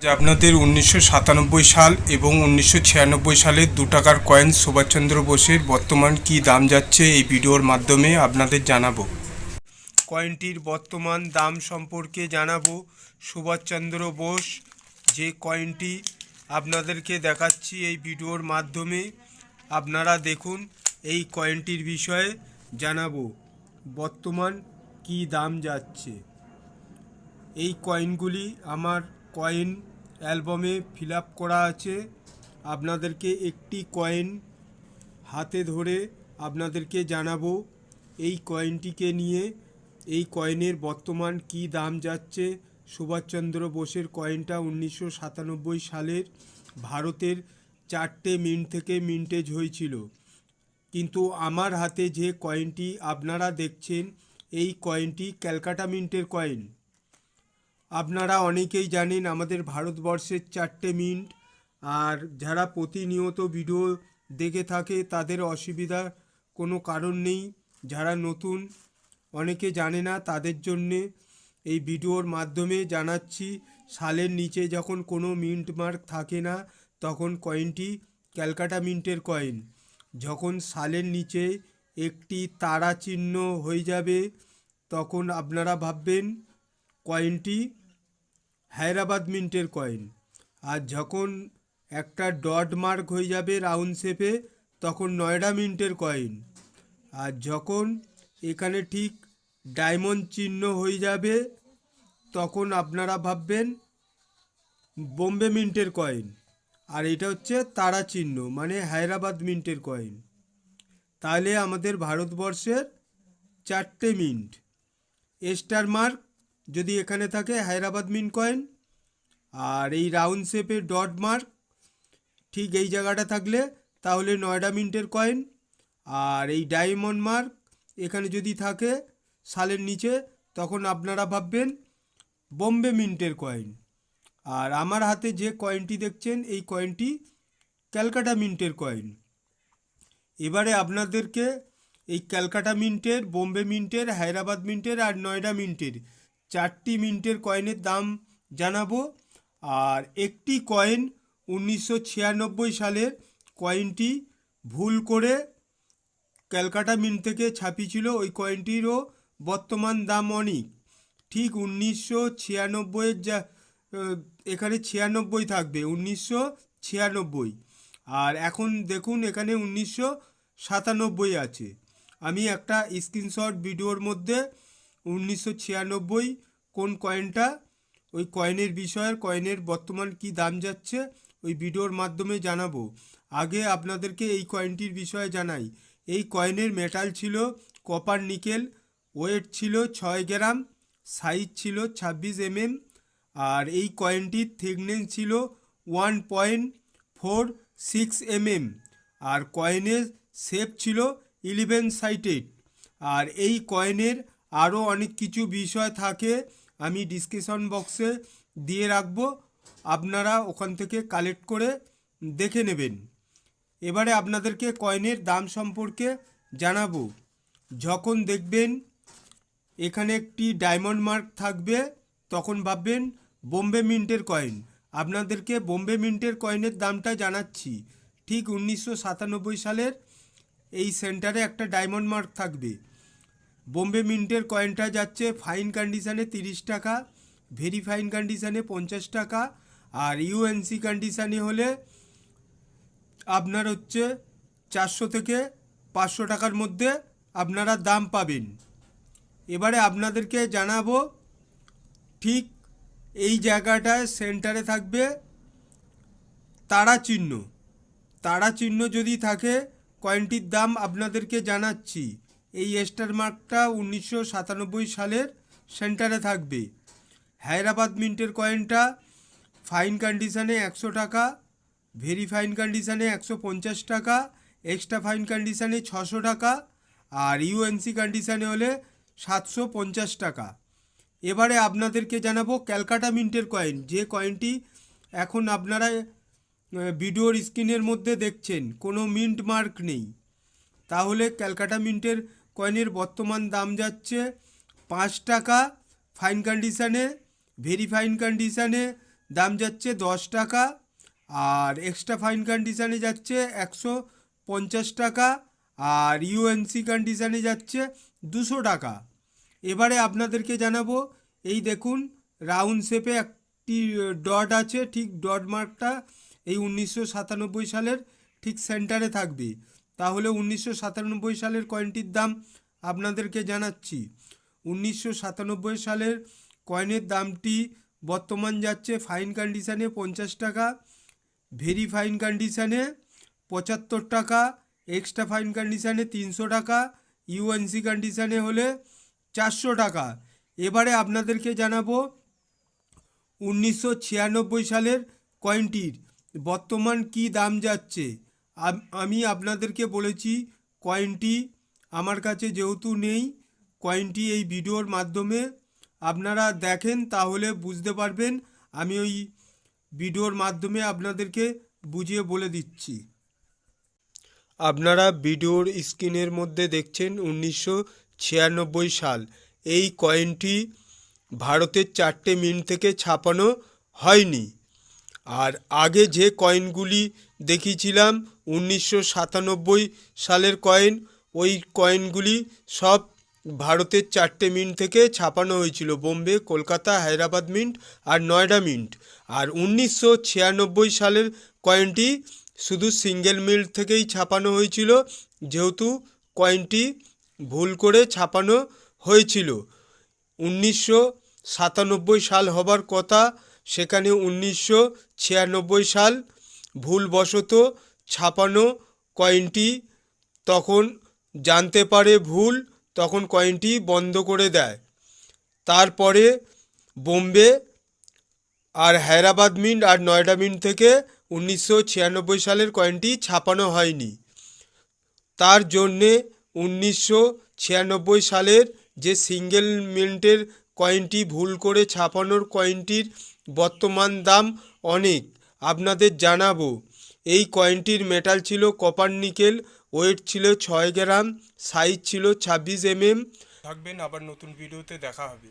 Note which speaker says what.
Speaker 1: যে আপনাদের 1997 সাল এবং 1996 সালের 2 টাকার কয়েন সুভাষচন্দ্র বোসের বর্তমান কি দাম যাচ্ছে এই ভিডিওর মাধ্যমে আপনাদের জানাবো। কয়েনটির বর্তমান দাম সম্পর্কে জানাবো। সুভাষচন্দ্র বোস যে কয়েনটি আপনাদেরকে দেখাচ্ছি এই ভিডিওর মাধ্যমে, আপনারা দেখুন। এই কয়েনটির বিষয়ে জানাবো বর্তমান কি দাম যাচ্ছে। এই কয়েনগুলি আমার কয়েন অ্যালবামে ফিল আপ করা আছে। আপনাদেরকে একটি কয়েন হাতে ধরে আপনাদেরকে জানাবো এই কয়েনটিকে নিয়ে। এই কয়েনের বর্তমান কি দাম যাচ্ছে। সুভাষচন্দ্র বোসের কয়েনটা 1997 সালের ভারতের 4টে মিন্ট থেকে মিন্টেজ হয়েছিল, কিন্তু আমার হাতে যে কয়েনটি আপনারা দেখছেন এই কয়েনটি ক্যালকাটা মিন্টের কয়েন। আপনারা অনেকেই জানেন আমাদের ভারতবর্ষের 4টে মিন্ট, আর যারা প্রতিনিয়ত ভিডিও দেখে থাকে তাদের অসুবিধার কোনো কারণ নেই। যারা নতুন অনেকে জানে না তাদের জন্যে এই ভিডিওর মাধ্যমে জানাচ্ছি। সালের নিচে যখন কোনো মিন্ট মার্ক থাকে না তখন কয়েনটি ক্যালকাটা মিন্টের কয়েন। যখন সালের নিচে একটি তারা চিহ্ন হয়ে যাবে তখন আপনারা ভাববেন কয়েনটি হায়দ্রাবাদ মিন্টের কয়েন। আর যখন একটা ডট মার্ক হয়ে যাবে রাউন্ড শেপে তখন নয়ডা মিন্টের কয়েন। আর যখন এখানে ঠিক ডায়মন্ড চিহ্ন হয়ে যাবে তখন আপনারা ভাববেন বোম্বে মিন্টের কয়েন। আর এটা হচ্ছে তারা চিহ্ন মানে হায়দ্রাবাদ মিন্টের কয়েন। তাহলে আমাদের ভারতবর্ষের 4টে মিন্ট, স্টার মার্ক যদি এখানে থাকে হায়দ্রাবাদ মিন্ট কয়েন, আর এই রাউন্ড শেপের ডট মার্ক ঠিক এই জায়গাটা থাকলে তাহলে নয়ডা মিন্টের কয়েন, আর এই ডায়মন্ড মার্ক এখানে যদি থাকে সালের নিচে তখন আপনারা ভাববেন বোম্বে মিন্টের কয়েন। আর আমার হাতে যে কয়েনটি দেখছেন এই কয়েনটি ক্যালকাটা মিন্টের কয়েন। এবারে আপনাদেরকে এই ক্যালকাটা মিন্টের, বোম্বে মিন্টের, হায়দ্রাবাদ মিন্টের আর নয়ডা মিন্টের 4টি মিন্টের কয়েনের দাম জানাবো। আর একটি কয়েন 1996 সালের কয়েনটি ভুল করে ক্যালকাটা মিন্ট থেকে ছাপিয়েছিল, ওই কয়েনটিরও বর্তমান দাম অনেক। ঠিক 1996-এর যা এখানে 96 থাকবে, 1996। আর এখন দেখুন এখানে 1997 আছে। আমি একটা স্ক্রিনশট ভিডিওর মধ্যে 1996 কোন কয়েনটা, ওই কয়েনের বিষয়ের, কয়েনের বর্তমান কি দাম যাচ্ছে ওই ভিডিওর মাধ্যমে জানাবো। আগে আপনাদেরকে এই কয়েনটির বিষয়ে জানাই। এই কয়েনের মেটাল ছিল কপার নিকেল, ওয়েট ছিল 6 গ্রাম, সাইজ ছিল 26 mm, আর এই কয়েনটির থিকনেস ছিল 1.46 mm, আর কয়েনের শেপ ছিল 11 সাইডেড। আর এই কয়েনের আরও অনেক কিছু বিষয় থাকে, আমি ডিসক্রিপশন বক্সে দিয়ে রাখবো, আপনারা ওখান থেকে কালেক্ট করে দেখে নেবেন। এবারে আপনাদেরকে কয়েনের দাম সম্পর্কে জানাবো। যখন দেখবেন এখানে একটি ডায়মন্ড মার্ক থাকবে তখন ভাববেন বোম্বে মিন্টের কয়েন। আপনাদেরকে বোম্বে মিন্টের কয়েনের দামটা জানাচ্ছি। ঠিক 1997 সালের এই সেন্টারে একটা ডায়মন্ড মার্ক থাকবে। বোম্বে মিন্টের কয়েনটা যাচ্ছে ফাইন কন্ডিশানে 30 টাকা, ভেরি ফাইন কন্ডিশানে 50 টাকা, আর ইউএনসি কন্ডিশানে হলে আপনার হচ্ছে 400 থেকে 500 টাকার মধ্যে আপনারা দাম পাবেন। এবারে আপনাদেরকে জানাবো ঠিক এই জায়গাটায় সেন্টারে থাকবে তারা চিহ্ন। তারা চিহ্ন যদি থাকে কয়েনটির দাম আপনাদেরকে জানাচ্ছি। এই স্টার মার্কটা 1997 সালের সেন্টারে থাকবে। হায়দ্রাবাদ মিন্টের কয়েনটা ফাইন কন্ডিশানে 100 টাকা, ভেরি ফাইন কন্ডিশানে 150 টাকা, এক্সট্রা ফাইন কন্ডিশানে 600 টাকা, আর ইউএনসি কন্ডিশানে হলে 750 টাকা। এবারে আপনাদেরকে জানাবো ক্যালকাটা মিন্টের কয়েন, যে কয়েনটি এখন আপনারা ভিডিওর স্ক্রিনের মধ্যে দেখছেন, কোনো মিন্ট মার্ক নেই। তাহলে ক্যালকাটা মিন্টের কয়েনের বর্তমান দাম যাচ্ছে 5 টাকা ফাইন কন্ডিশানে, ভেরি ফাইন কন্ডিশানে দাম যাচ্ছে 10 টাকা, আর এক্সট্রা ফাইন কন্ডিশানে যাচ্ছে 150 টাকা, আর ইউএনসি কন্ডিশানে যাচ্ছে 200 টাকা। এবারে আপনাদেরকে জানাবো, এই দেখুন রাউন্ড শেপে একটি ডট আছে, ঠিক ডট মার্কটা এই 1997 সালের ঠিক সেন্টারে থাকবে। তাহলে 1997 সালের কয়েনটির দাম আপনাদেরকে জানাচ্ছি। 1997 সালের কয়েনের দামটি বর্তমান যাচ্ছে ফাইন কন্ডিশানে 50 টাকা, ভেরি ফাইন কন্ডিশানে 75 টাকা, এক্সট্রা ফাইন কন্ডিশানে 300 টাকা, ইউএনসি কন্ডিশানে হলে 400 টাকা। এবারে আপনাদেরকে জানাবো 1996 সালের কয়েনটির বর্তমান কি দাম যাচ্ছে। আমি আপনাদেরকে বলেছি কয়েনটি আমার কাছে যেহেতু নেই, কয়েনটি এই ভিডিওর মাধ্যমে আপনারা দেখেন তাহলে বুঝতে পারবেন। আমি ওই ভিডিওর মাধ্যমে আপনাদেরকে বুঝিয়ে বলে দিচ্ছি। আপনারা ভিডিওর স্ক্রিনের মধ্যে দেখছেন 1996 সাল। এই কয়েনটি ভারতের 4টে মিন্ট থেকে ছাপানো হয়নি। আর আগে যে কয়েনগুলি দেখিয়েছিলাম 1997 সালের কয়েন, ওই কয়েনগুলি সব ভারতের 4টে মিন্ট থেকে ছাপানো হয়েছিল, বোম্বে, কলকাতা, হায়দ্রাবাদ মিন্ট আর নয়ডা মিন্ট। আর 1996 সালের কয়েনটি শুধু সিঙ্গেল মিন্ট থেকেই ছাপানো হয়েছিল, যেহেতু কয়েনটি ভুল করে ছাপানো হয়েছিল। 1997 সাল হবার কথা, সেখানে 1996 সাল ভুলবশত ছাপানো কয়েনটি তখন জানতে পারে ভুল, তখন কয়েনটি বন্ধ করে দেয়। তারপরে বোম্বে আর হায়দ্রাবাদ মিন্ট আর নয়ডা মিন্ট থেকে 1996 সালের কয়েনটি ছাপানো হয়নি। তার জন্যে 1996 সালের যে সিঙ্গেল মিন্টের কয়েনটি ভুল করে ছাপানোর কয়েনটির বর্তমান দাম অনেক। আপনাদের জানাবো, এই কয়েনটির মেটাল ছিল কপার নিকেল, ওয়েট ছিল 6 গ্রাম, সাইজ ছিল 26 mm। থাকবেন, আবার নতুন ভিডিওতে দেখা হবে।